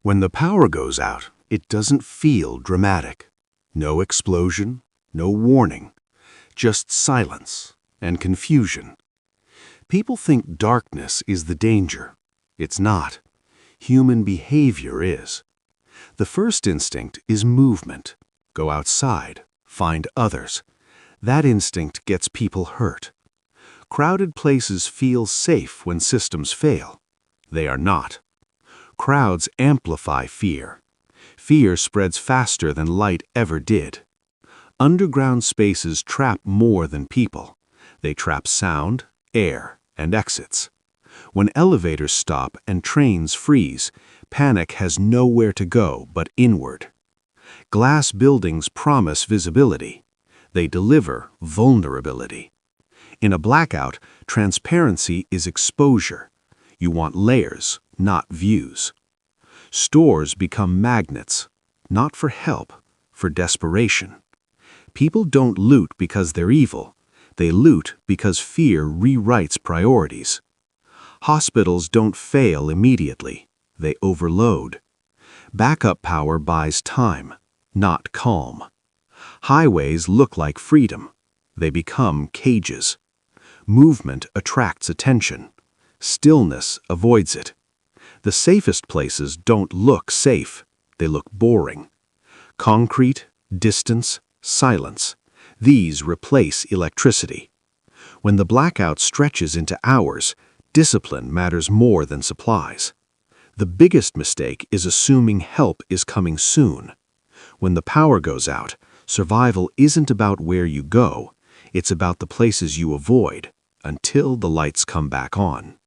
When the power goes out, it doesn't feel dramatic. No explosion, no warning, just silence and confusion. People think darkness is the danger. It's not. Human behavior is. The first instinct is movement. Go outside, find others. That instinct gets people hurt. Crowded places feel safe when systems fail. They are not. Crowds amplify fear. Fear spreads faster than light ever did. Underground spaces trap more than people. They trap sound, air, and exits. When elevators stop and trains freeze, panic has nowhere to go but inward. Glass buildings promise visibility. They deliver vulnerability. In a blackout, transparency is exposure. You want layers, not views. Stores become magnets, not for help, for desperation. People don't loot because they're evil. They loot because fear rewrites priorities. Hospitals don't fail immediately. They overload. Backup power buys time, not calm. Highways look like freedom. They become cages. Movement attracts attention. Stillness avoids it. The safest places don't look safe. They look boring. Concrete, distance, silence. These replace electricity. When the blackout stretches into hours, discipline matters more than supplies. The biggest mistake is assuming help is coming soon. When the power goes out, survival isn't about where you go. It's about the places you avoid until the lights come back on.